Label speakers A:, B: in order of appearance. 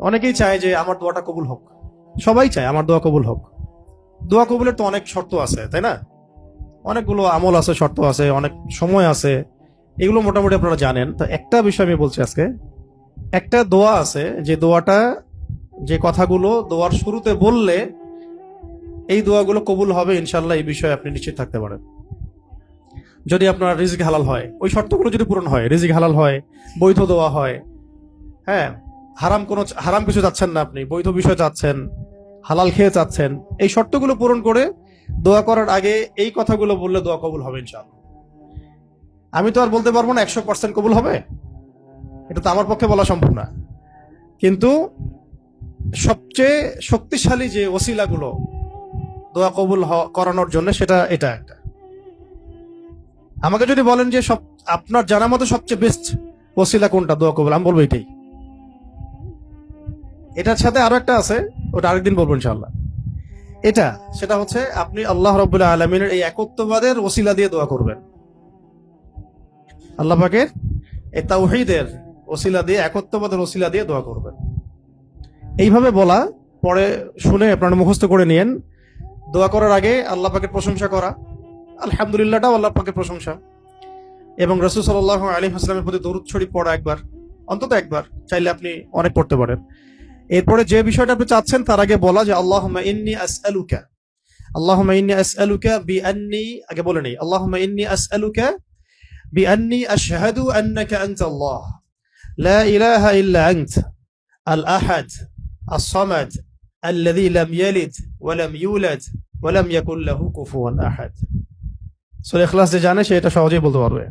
A: অনেকেই চায় যে আমার দোয়াটা কবুল হোক, সবাই চায় আমার দোয়া কবুল হোক। দোয়া কবুলের তো অনেক শর্ত আছে, তাই না? অনেকগুলো আমল আছে, শর্ত আছে, অনেক সময় আছে, এগুলো মোটামুটি আপনারা জানেন। তো একটা বিষয় আমি বলছি আজকে, একটা দোয়া আছে যে দোয়াটা, যে কথাগুলো দোয়ার শুরুতে বললে এই দোয়াগুলো কবুল হবে ইনশাল্লাহ, এই বিষয়ে আপনি নিশ্চিত থাকতে পারেন। যদি আপনার রিজিক হালাল হয়, ওই শর্তগুলো যদি পূরণ হয়, রিজিক হালাল হয়, বৈধ দোয়া হয়, হ্যাঁ, হারাম কিছু চাচ্ছেন না, আপনি বৈধ বিষয় চাচ্ছেন, হালাল খেয়ে চাচ্ছেন, এই শর্তগুলো পূরণ করে দোয়া করার আগে এই কথাগুলো বললে দোয়া কবুল হবে ইনশাআল্লাহ। আমি তো আর বলতে পারবো না 100% কবুল হবে, এটা তো আমার পক্ষে বলা সম্ভব না। কিন্তু সবচেয়ে শক্তিশালী যে ওসিলাগুলো দোয়া কবুল করানোর জন্য, সেটা এটা একটা। আমাকে যদি বলেন যে আপনার জানা মতো সবচেয়ে বেস্ট ওসিলা কোনটা দোয়া কবুল, আমি বলবো এটাই। এটার সাথে আরো একটা আছে, ওটা আরেকদিন বলবো ইনশাআল্লাহ। সেটা হচ্ছে আপনি আল্লাহ রাব্বুল আলামিনের এই একত্ববাদের ওসিলা দিয়ে দোয়া করবেন। আল্লাহ পাকের এই তাওহীদের ওসিলা দিয়ে, একত্ববাদের ওসিলা দিয়ে দোয়া করবেন। এইভাবে বলা, পরে শুনে আপনারা মুখস্থ করে নিয়েন। দোয়া করার আগে আল্লাহ পাকের প্রশংসা করা, আলহামদুলিল্লাহটাও আল্লাহ পাকের প্রশংসা, এবং রাসূল সাল্লাল্লাহু আলাইহি ওয়াসাল্লামের প্রতি দরুদ শরীফ পড়া একবার, অন্তত একবার, চাইলে আপনি অনেক পড়তে পারেন। এরপরে যে বিষয়টা আপনি চাচ্ছেন তার আগে বলা যে আল্লাহুম্মা ইন্নী আসআলুকা বিআন্নী, আগে বলে নেই, আল্লাহুম্মা ইন্নী আসআলুকা বিআন্নী আশহাদু আন্নাকা আনতাল্লাহ লা ইলাহা ইল্লা আনত আল আহাদ আস-সামাদ আল্লাযী লাম ইয়ালিদ ওয়া লাম ইউলাদ ওয়া লাম ইয়াকুল লাহু কুফুয়ান আহাদ। সূরা ইখলাস যে জানে সে এটা সহজেই বলতে পারবে।